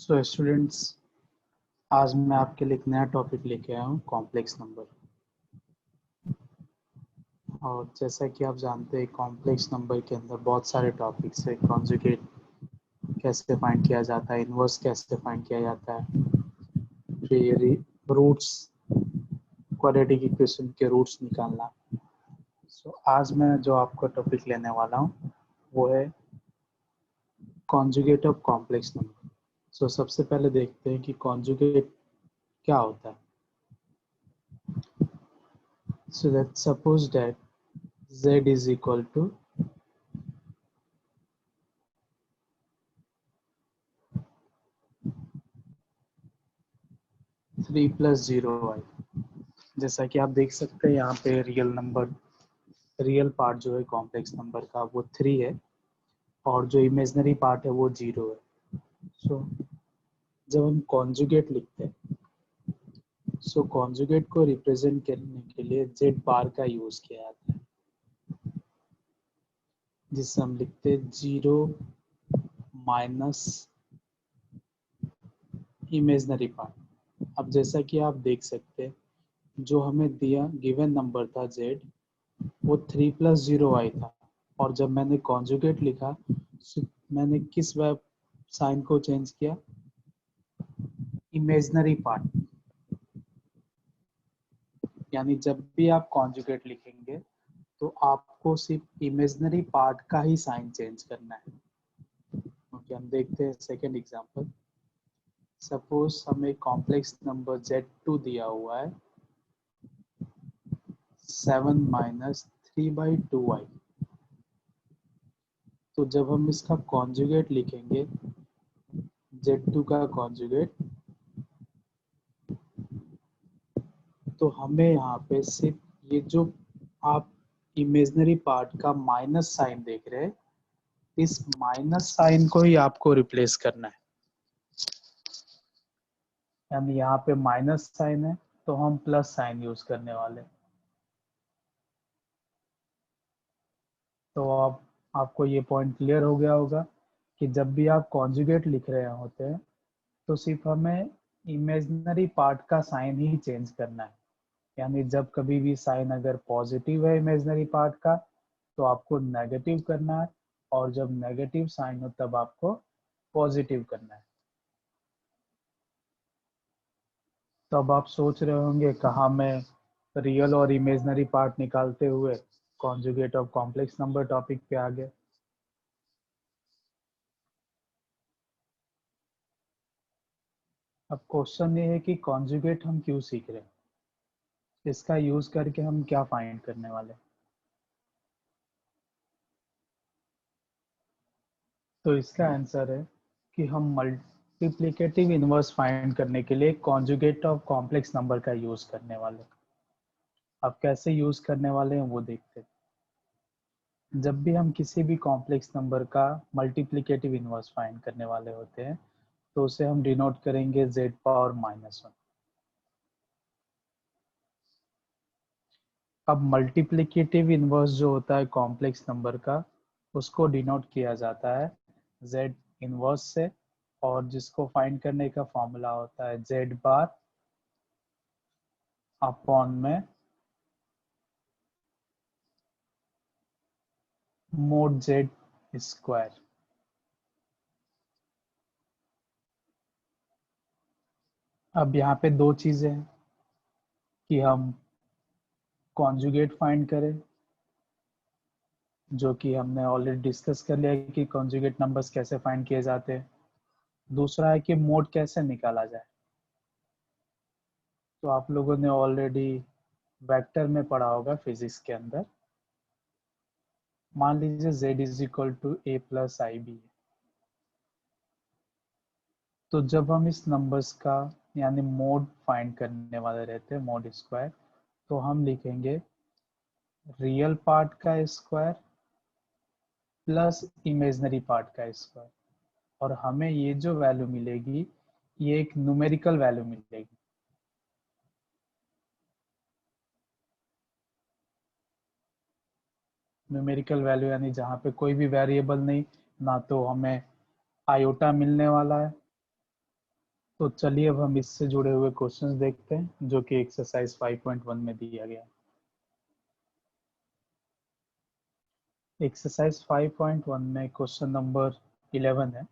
So students, आज मैं आपके लिए एक नया टॉपिक लेके आया हूँ, कॉम्प्लेक्स नंबर। और जैसा कि आप जानते हैं, कॉम्प्लेक्स नंबर के अंदर बहुत सारे टॉपिक्स है। कॉन्जुगेट कैसे फाइंड किया जाता है, इनवर्स कैसे फाइंड किया जाता है, फिर रूट्स, क्वाड्रेटिक इक्वेशन के रूट्स निकालना। सो आज मैं जो आपको टॉपिक लेने वाला हूँ वो है कॉन्जुगेट ऑफ कॉम्प्लेक्स नंबर। सो सबसे पहले देखते हैं कि कॉन्जुगेट क्या होता है। So let's suppose that z is equal to 3 plus 0i। जैसा कि आप देख सकते हैं यहाँ पे रियल पार्ट जो है कॉम्प्लेक्स नंबर का वो 3 है और जो इमेजिनरी पार्ट है वो 0 है। सो जब हम कॉन्जुगेट लिखते हैं, सो कॉन्जुगेट को रिप्रेजेंट करने के लिए जेड बार का यूज किया जाता है, जिससे हम लिखते हैं 0 माइनस इमेजिनरी पार्ट। अब जैसा कि आप देख सकते हैं, जो हमें दिया गिवन नंबर था z, वो 3 प्लस 0i था। और जब मैंने कॉन्जुगेट लिखा, मैंने किस साइन को चेंज किया, इमेजिनरी पार्ट। यानी जब भी आप कॉन्जुगेट लिखेंगे तो आपको सिर्फ इमेजिनरी पार्ट का ही साइन चेंज करना है। ओके, हम देखते हैं सेकेंड एग्जांपल। सपोज हमें कॉम्प्लेक्स नंबर z2 दिया हुआ है 7 माइनस 3/2i। तो जब हम इसका कॉन्जुगेट लिखेंगे, z2 का कॉन्जुगेट, तो हमें यहाँ पे सिर्फ ये जो आप इमेजिनरी पार्ट का माइनस साइन देख रहे हैं, इस माइनस साइन को ही आपको रिप्लेस करना है। यानी यहाँ पे माइनस साइन है तो हम प्लस साइन यूज करने वाले। तो अब आपको ये पॉइंट क्लियर हो गया होगा कि जब भी आप कॉन्जुगेट लिख रहे होते हैं तो सिर्फ हमें इमेजिनरी पार्ट का साइन ही चेंज करना है। यानी जब कभी भी साइन अगर पॉजिटिव है इमेजिनरी पार्ट का तो आपको नेगेटिव करना है, और जब नेगेटिव साइन हो तब आपको पॉजिटिव करना है। तो अब आप सोच रहे होंगे कहाँ मैं रियल और इमेजिनरी पार्ट निकालते हुए conjugate of complex number topic पे आ गए। अब क्वेश्चन ये है कि कॉन्जुगेट हम क्यों सीख रहे हैं, इसका यूज करके हम क्या फाइंड करने वाले। तो इसका आंसर है कि हम मल्टीप्लिकेटिव इनवर्स फाइंड करने के लिए कॉन्जुगेट ऑफ कॉम्प्लेक्स नंबर का यूज करने वाले। अब कैसे यूज करने वाले हैं वो देखते हैं। जब भी हम किसी भी कॉम्प्लेक्स नंबर का मल्टीप्लिकेटिव इनवर्स फाइंड करने वाले होते हैं तो उसे हम डिनोट करेंगे z पावर -1। अब मल्टीप्लिकेटिव इनवर्स जो होता है कॉम्प्लेक्स नंबर का, उसको डिनोट किया जाता है z इनवर्स से, और जिसको फाइंड करने का फॉर्मूला होता है z बार अपॉन में मोड z स्क्वायर। अब यहाँ पे दो चीजें हैं कि हम कॉन्जुगेट फाइंड करें, जो कि हमने ऑलरेडी डिस्कस कर लिया कि कॉन्जुगेट नंबर्स कैसे फाइंड किए जाते हैं। दूसरा है कि मोड कैसे निकाला जाए। तो आप लोगों ने ऑलरेडी वेक्टर में पढ़ा होगा फिजिक्स के अंदर। मान लीजिए z is equal to a plus i बी। तो जब हम इस नंबर्स का यानी मोड फाइंड करने वाले रहते हैं, मोड स्क्वायर, तो हम लिखेंगे रियल पार्ट का स्क्वायर प्लस इमेजिनरी पार्ट का स्क्वायर। और हमें ये जो वैल्यू मिलेगी ये एक न्यूमेरिकल वैल्यू मिलेगी। न्यूमेरिकल वैल्यू यानी जहाँ पे कोई भी वेरिएबल नहीं, ना तो हमें आयोटा मिलने वाला है तो चलिए अब हम इससे जुड़े हुए क्वेश्चंस देखते हैं जो कि एक्सरसाइज 5.1 में दिया गया है। एक्सरसाइज 5.1 में क्वेश्चन नंबर 11 है,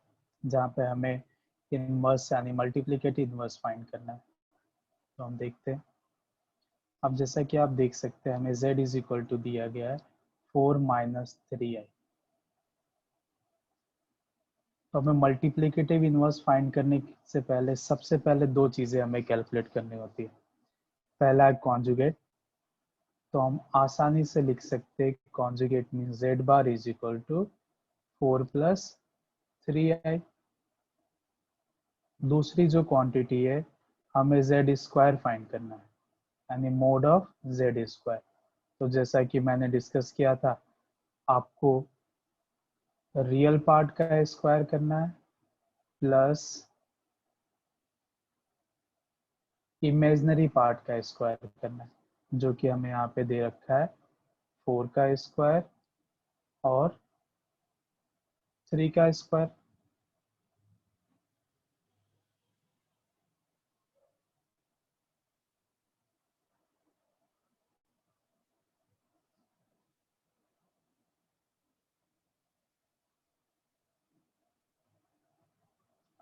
जहाँ पे हमें इनवर्स यानी मल्टीप्लिकेटिव इनवर्स फाइंड करना है। तो हम देखते हैं। अब जैसा कि आप देख सकते हैं, हमें z इज इक्वल टू दिया गया है 4 माइनस 3i। तो हमें मल्टीप्लिकेटिव इनवर्स फाइंड करने से पहले सबसे पहले दो चीज़ें हमें कैलकुलेट करनी होती है। पहला है कॉन्जुगेट। तो हम आसानी से लिख सकते हैं conjugate mean z bar is equal to 4 plus 3i। दूसरी जो क्वांटिटी है, हमें z स्क्वायर फाइंड करना है, यानी मोड ऑफ z स्क्वायर। तो जैसा कि मैंने डिस्कस किया था, आपको रियल पार्ट का स्क्वायर करना है प्लस इमेजनरी पार्ट का स्क्वायर करना है, जो कि हमें यहाँ पे दे रखा है 4 का स्क्वायर और 3 का स्क्वायर।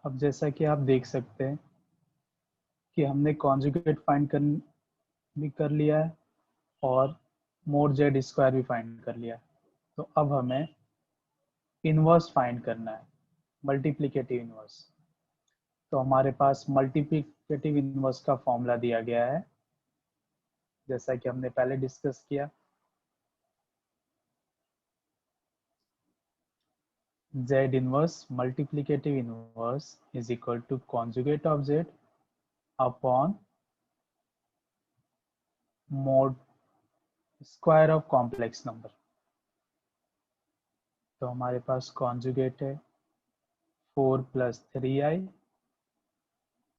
अब जैसा कि आप देख सकते हैं कि हमने कॉन्जुगेट फाइंड भी कर लिया है और मोड जेड स्क्वायर भी फाइंड कर लिया है। तो अब हमें इनवर्स फाइंड करना है, मल्टीप्लिकेटिव इनवर्स। तो हमारे पास मल्टीप्लिकेटिव इनवर्स का फॉर्मूला दिया गया है, जैसा कि हमने पहले डिस्कस किया। Z inverse multiplicative inverse is equal to conjugate of Z upon mod square of complex number. तो हमारे पास कॉन्जुगेट है 4 प्लस 3i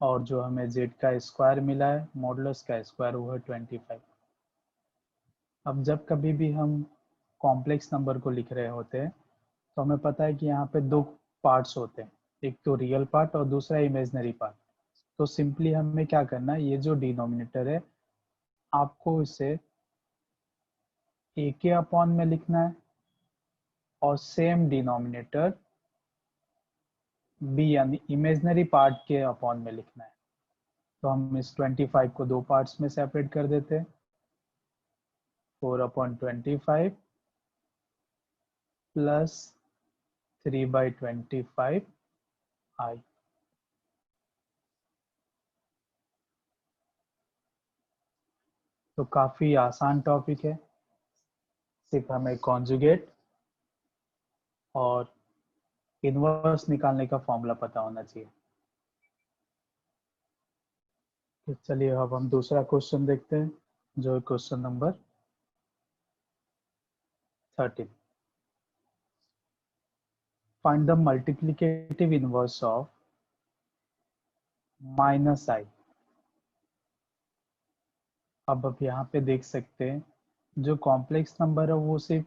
और जो हमें z का स्क्वायर मिला है मॉडुलस का स्क्वायर, वो है 25। अब जब कभी भी हम कॉम्प्लेक्स नंबर को लिख रहे होते हैं तो हमें पता है कि यहाँ पे दो पार्ट्स होते हैं, एक तो रियल पार्ट और दूसरा इमेजनरी पार्ट। तो सिंपली हमें क्या करना है, ये जो डिनोमिनेटर है आपको इसे a के अपॉन में लिखना है और सेम डिनोमिनेटर b यानी इमेजनरी पार्ट के अपॉन में लिखना है। तो हम इस 25 को दो पार्ट्स में सेपरेट कर देते हैं, 4/25 प्लस 3/25i। तो काफी आसान टॉपिक है, सिर्फ हमें कॉन्जुगेट और इनवर्स निकालने का फॉर्मूला पता होना चाहिए। तो चलिए अब हम दूसरा क्वेश्चन देखते हैं, जो है question number 13। Find the multiplicative inverse of -i। अब यहाँ पे देख सकते हैं जो कॉम्प्लेक्स नंबर है वो सिर्फ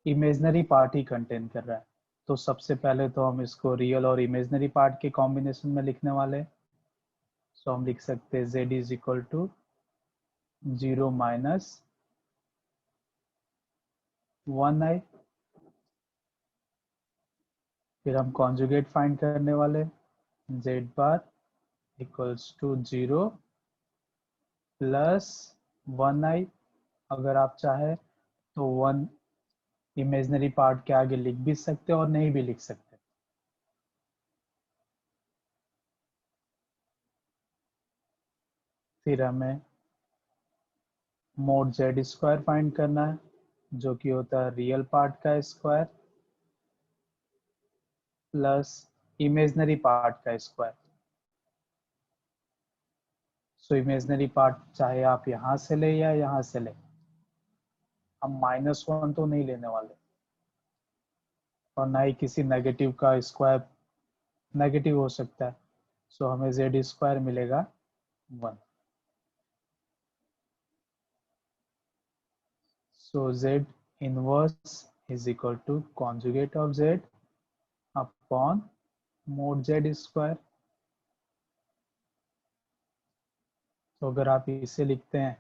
इमेजनरी पार्ट ही कंटेन कर रहा है। तो सबसे पहले तो हम इसको रियल और इमेजनरी पार्ट के कॉम्बिनेशन में लिखने वाले हैं। सो हम लिख सकते हैं z is equal to 0 minus 1i। फिर हम कॉन्जुगेट फाइंड करने वाले, z bar equals to 0 plus 1i। अगर आप चाहे तो 1 इमेजनरी पार्ट के आगे लिख भी सकते और नहीं भी लिख सकते। फिर हमें मोड जेड स्क्वायर फाइंड करना है, जो कि होता है रियल पार्ट का स्क्वायर प्लस इमेजनरी पार्ट का स्क्वायर। सो इमेजनरी पार्ट चाहे आप यहाँ से ले या यहाँ से ले, हम -1 तो नहीं लेने वाले और ना ही किसी नेगेटिव का स्क्वायर नेगेटिव हो सकता है। सो हमें जेड स्क्वायर मिलेगा 1। सो Z inverse is equal to conjugate of Z upon mod Z square. तो अगर आप इसे लिखते हैं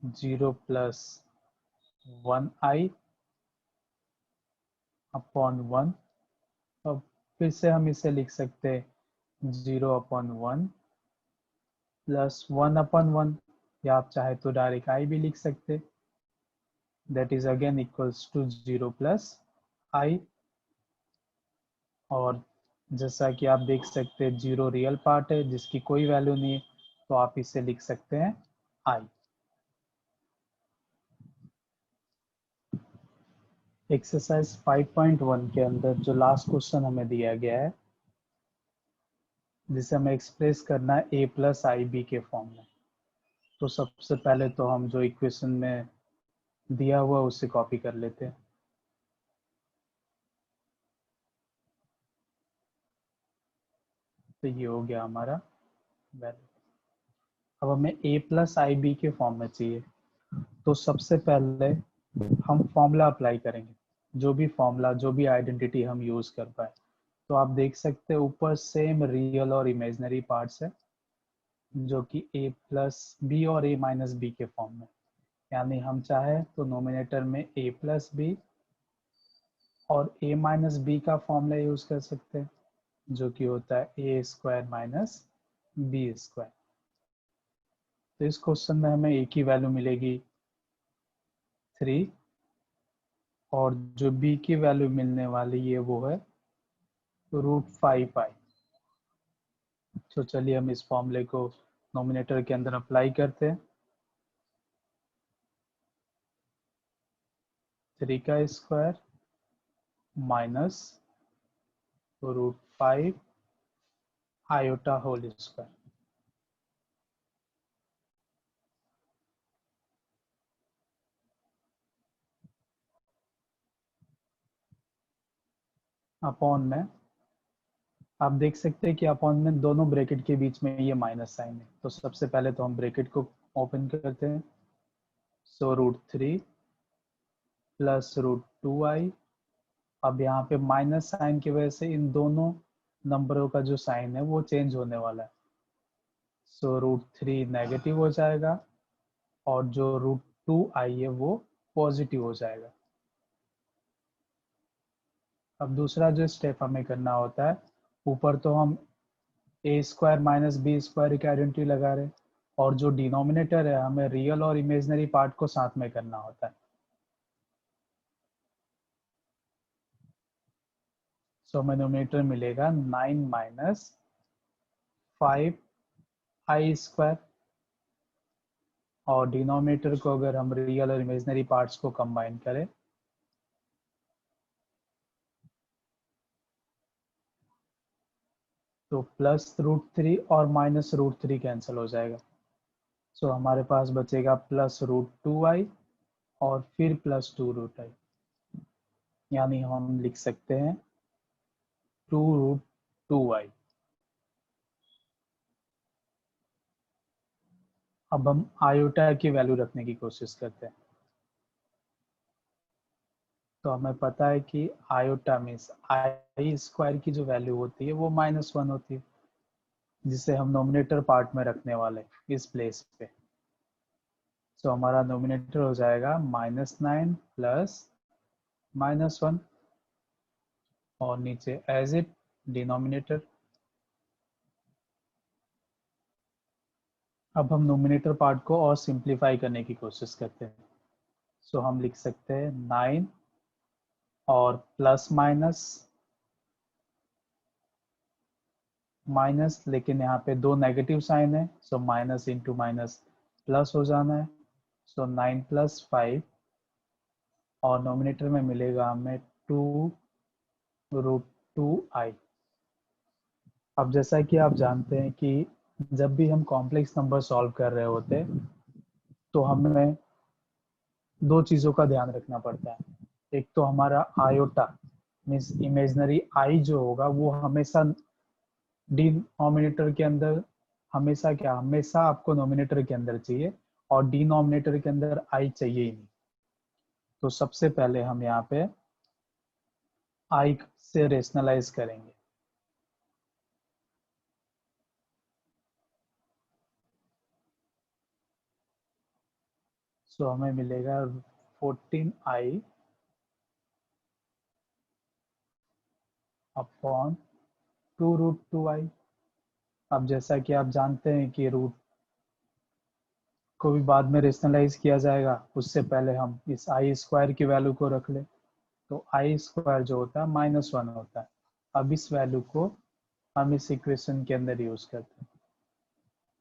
0 प्लस 1i अपॉन 1, तो फिर से हम इसे लिख सकते हैं 0 अपॉन 1 प्लस 1 अपॉन 1, या आप चाहे तो डायरेक्ट i भी लिख सकते, that is again equals to 0 plus i। और जैसा कि आप देख सकते हैं 0 रियल पार्ट है जिसकी कोई वैल्यू नहीं है, तो आप इसे लिख सकते हैं i। एक्सरसाइज 5.1 के अंदर जो लास्ट क्वेश्चन हमें दिया गया है, जिसे हमें एक्सप्रेस करना है a प्लस आई बी के फॉर्म में, तो सबसे पहले तो हम जो इक्वेशन में दिया हुआ उसे कॉपी कर लेते हैं। तो ये हो गया हमारा वैल्यू। अब हमें a प्लस आई बी के फॉर्म में चाहिए, तो सबसे पहले हम फॉर्मूला अप्लाई करेंगे, जो भी फॉर्मूला, जो भी आइडेंटिटी हम यूज कर पाए। तो आप देख सकते हैं ऊपर सेम रियल और इमेजिनरी पार्ट्स है, जो कि a प्लस बी और a माइनस बी के फॉर्म में, यानी हम चाहे तो नोमिनेटर में a प्लस बी और a माइनस बी का फॉर्मूला यूज कर सकते हैं, जो कि होता है ए स्क्वायर माइनस बी स्क्वायर। तो इस क्वेश्चन में हमें एक ही वैल्यू मिलेगी 3, और जो b की वैल्यू मिलने वाली है वो है √5i। तो चलिए हम इस फॉर्मूले को नोमिनेटर के अंदर अप्लाई करते हैं। 3 का square minus √5 iota whole square. Upon में आप देख सकते हैं कि अपॉन में दोनों ब्रैकेट के बीच में ये माइनस साइन है, तो सबसे पहले तो हम ब्रैकेट को ओपन करते हैं। सो √3 प्लस √2i। अब यहाँ पे माइनस साइन की वजह से इन दोनों नंबरों का जो साइन है वो चेंज होने वाला है। सो √3 नेगेटिव हो जाएगा और जो √2i है वो पॉजिटिव हो जाएगा। अब दूसरा जो स्टेप हमें करना होता है, ऊपर तो हम ए स्क्वायर माइनस बी स्क्वायर की आइडेंटिटी लगा रहे, और जो डिनोमिनेटर है हमें रियल और इमेजिनरी पार्ट को साथ में करना होता है। सो हमें डिनोमिनेटर मिलेगा 9 माइनस 5i स्क्वायर, और डिनोमिनेटर को अगर हम रियल और इमेजिनरी पार्ट्स को कंबाइन करें तो प्लस √3 और माइनस √3 कैंसिल हो जाएगा। सो हमारे पास बचेगा प्लस √2i और फिर प्लस 2√i, यानी हम लिख सकते हैं 2√2i। अब हम आयोटा की वैल्यू रखने की कोशिश करते हैं। तो हमें पता है कि आयोटा मीन्स आई स्क्वायर की जो वैल्यू होती है वो -1 होती है, जिसे हम नोमिनेटर पार्ट में रखने वाले इस प्लेस पे। सो हमारा नोमिनेटर हो जाएगा -9 प्लस -1, और नीचे एज इट डिनोमिनेटर। अब हम नोमिनेटर पार्ट को और सिंप्लीफाई करने की कोशिश करते हैं। सो हम लिख सकते हैं 9 और प्लस माइनस माइनस, लेकिन यहाँ पे दो नेगेटिव साइन है, so minus into minus plus हो जाना है। सो 9 प्लस 5, और नोमिनेटर में मिलेगा हमें 2√2i। अब जैसा कि आप जानते हैं कि जब भी हम कॉम्प्लेक्स नंबर सॉल्व कर रहे होते तो हमें दो चीज़ों का ध्यान रखना पड़ता है। एक तो हमारा आयोटा मीन्स इमेजिनरी आई जो होगा वो हमेशा डिनोमिनेटर के अंदर, हमेशा क्या, हमेशा आपको नोमिनेटर के अंदर चाहिए, और डिनोमिनेटर के अंदर आई चाहिए ही नहीं। तो सबसे पहले हम यहाँ पे आई से रेशनलाइज करेंगे। सो हमें मिलेगा 14i अपॉन 2√2i। अब जैसा कि आप जानते हैं कि रूट को भी बाद में रेशनलाइज किया जाएगा, उससे पहले हम इस आई स्क्वायर की वैल्यू को रख ले, तो आई स्क्वायर जो होता है -1 होता है। अब इस वैल्यू को हम इस इक्वेशन के अंदर यूज करते हैं,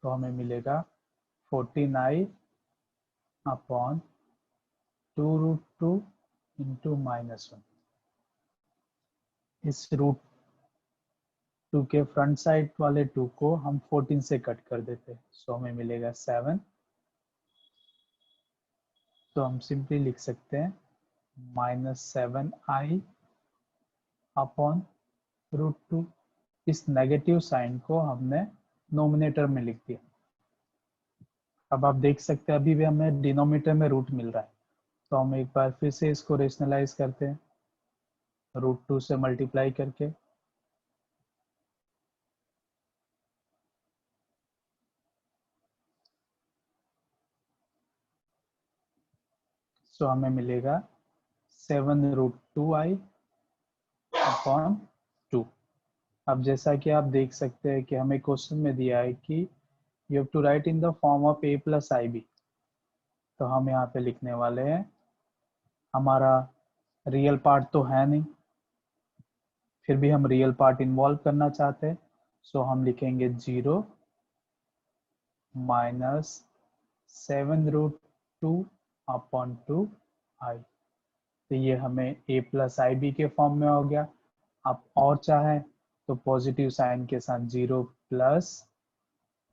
तो हमें मिलेगा 14i अपॉन 2√2 इंटू -1। इस √2 के फ्रंट साइड वाले 2 को हम 14 से कट कर देते हैं, सो हमें मिलेगा 7। तो हम सिंपली लिख सकते हैं -7i अपॉन √2। इस नेगेटिव साइन को हमने नोमिनेटर में लिख दिया। अब आप देख सकते हैं अभी भी हमें डिनोमिनेटर में रूट मिल रहा है, तो हम एक बार फिर से इसको रेशनलाइज करते हैं √2 से मल्टीप्लाई करके। सो हमें मिलेगा 7√2i अपॉन 2। अब जैसा कि आप देख सकते हैं कि हमें क्वेश्चन में दिया है कि you have to write in the form of a plus ib, तो हम यहाँ पे लिखने वाले हैं, हमारा रियल पार्ट तो है नहीं, फिर भी हम रियल पार्ट इन्वॉल्व करना चाहते हैं, सो हम लिखेंगे 0 माइनस 7√2 अपॉन 2i। तो ये हमें a प्लस आई बी के फॉर्म में हो गया। आप और चाहें तो पॉजिटिव साइन के साथ 0 प्लस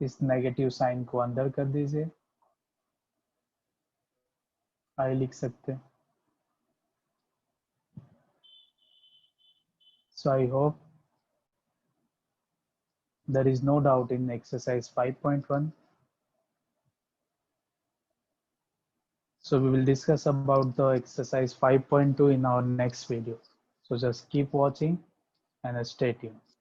इस नेगेटिव साइन को अंदर कर दीजिए, आई लिख सकते हैं। So I hope there is no doubt in exercise 5.1. So we will discuss about the exercise 5.2 in our next video. So just keep watching and stay tuned.